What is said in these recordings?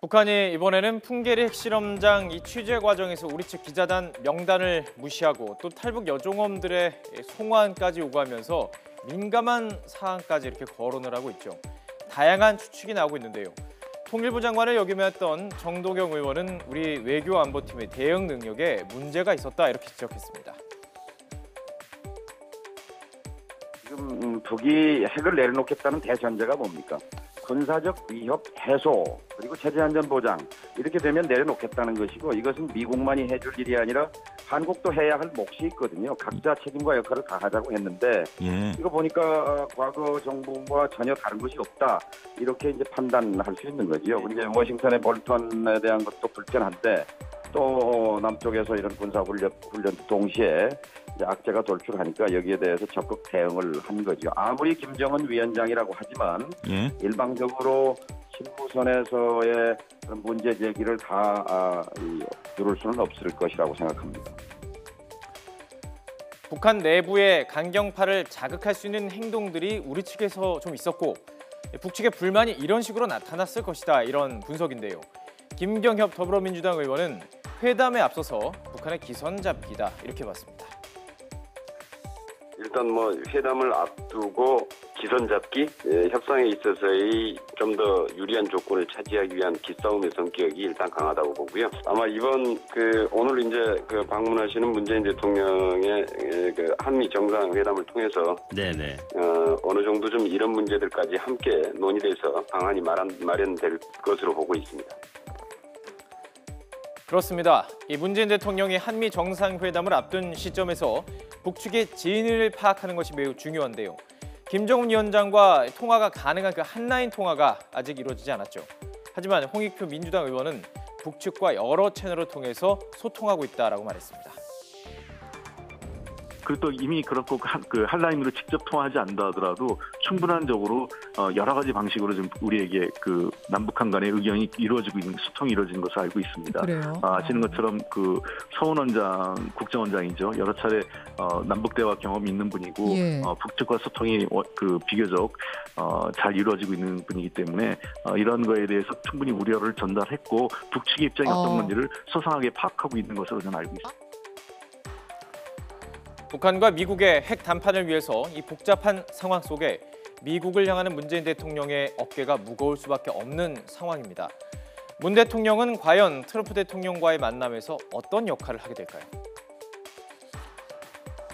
북한이 이번에는 풍계리 핵실험장 이 취재 과정에서 우리 측 기자단 명단을 무시하고 또 탈북 여종엄들의 송환까지 요구하면서 민감한 사안까지 이렇게 거론을 하고 있죠. 다양한 추측이 나오고 있는데요. 통일부 장관을 역임했던 정도경 의원은 우리 외교안보팀의 대응 능력에 문제가 있었다 이렇게 지적했습니다. 지금 북이 핵을 내려놓겠다는 대전제가 뭡니까? 군사적 위협 해소 그리고 체제 안전 보장 이렇게 되면 내려놓겠다는 것이고, 이것은 미국만이 해줄 일이 아니라 한국도 해야 할 몫이 있거든요. 각자 책임과 역할을 다하자고 했는데 이거 보니까 과거 정부와 전혀 다른 것이 없다 이렇게 이제 판단할 수 있는 거죠. 이제 워싱턴의 볼턴에 대한 것도 불편한데 또 남쪽에서 이런 군사훈련 동시에 이제 악재가 돌출하니까 여기에 대해서 적극 대응을 한 거죠. 아무리 김정은 위원장이라고 하지만 일방적으로 실무선에서의 문제 제기를 다 누를 수는 없을 것이라고 생각합니다. 북한 내부의 강경파를 자극할 수 있는 행동들이 우리 측에서 좀 있었고 북측의 불만이 이런 식으로 나타났을 것이다 이런 분석인데요. 김경협 더불어민주당 의원은 회담에 앞서서 북한의 기선 잡기다 이렇게 봤습니다. 일단 회담을 앞두고 기선 잡기, 협상에 있어서의 좀 더 유리한 조건을 차지하기 위한 기싸움의 성격이 일단 강하다고 보고요. 아마 이번 오늘 이제 방문하시는 문재인 대통령의 한미 정상회담을 통해서 어느 정도 좀 이런 문제들까지 함께 논의돼서 방안이 마련될 것으로 보고 있습니다. 그렇습니다. 이 문재인 대통령이 한미 정상회담을 앞둔 시점에서 북측의 진위를 파악하는 것이 매우 중요한데요. 김정은 위원장과 통화가 가능한 그 한라인 통화가 아직 이루어지지 않았죠. 하지만 홍익표 민주당 의원은 북측과 여러 채널을 통해서 소통하고 있다라고 말했습니다. 그리고 또 이미 그렇고 한라인으로 직접 통화하지 않는다 하더라도 충분한적으로 여러 가지 방식으로 좀 우리에게 남북한 간의 의견이 이루어지고 있는 소통이 이루어지는 것을 알고 있습니다. 그래요? 아시는 것처럼 서훈 원장, 국정원장이죠. 여러 차례 남북 대화 경험이 있는 분이고 북측과 소통이 비교적 잘 이루어지고 있는 분이기 때문에 이런 거에 대해서 충분히 우려를 전달했고 북측의 입장이 어떤 건지를 소상하게 파악하고 있는 것으로 저는 알고 있습니다. 북한과 미국의 핵談판을 위해서 이 복잡한 상황 속에 미국을 향하는 문재인 대통령의 어깨가 무거울 수밖에 없는 상황입니다. 문 대통령은 과연 트럼프 대통령과의 만남에서 어떤 역할을 하게 될까요?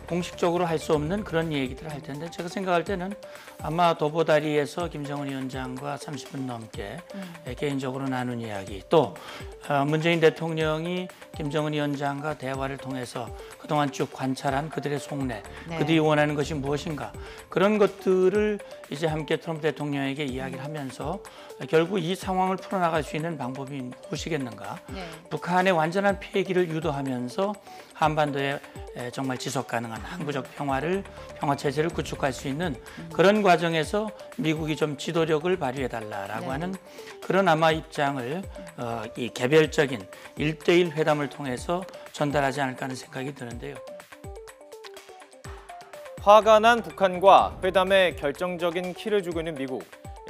공식적으로 할 수 없는 그런 얘기들을 할 텐데 제가 생각할 때는 아마 도보다리에서 김정은 위원장과 30분 넘게 개인적으로 나눈 이야기, 또 문재인 대통령이 김정은 위원장과 대화를 통해서 그동안 쭉 관찰한 그들의 속내, 그들이 원하는 것이 무엇인가, 그런 것들을 이제 함께 트럼프 대통령에게 이야기를 하면서 결국 이 상황을 풀어나갈 수 있는 방법이 무엇이겠는가, 북한의 완전한 폐기를 유도하면서 한반도에 정말 지속 가능한 항구적 평화체제를 구축할 수 있는 그런 과정에서 미국이 좀 지도력을 발휘해달라라고 하는 그런 아마 입장을 이 개별적인 1대1 회담을 통해서 전달하지 않을까 하는 생각이 드는데요. 화가 난 북한과 회담에 결정적인 키를 주고 있는 미국.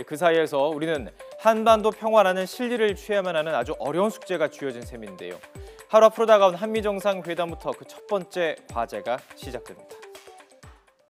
그 사이에서 우리는 한반도 평화라는 실리를 취해야만 하는 아주 어려운 숙제가 쥐어진 셈인데요. 하루 앞으로 다가온 한미 정상회담부터 그 첫 번째 과제가 시작됩니다.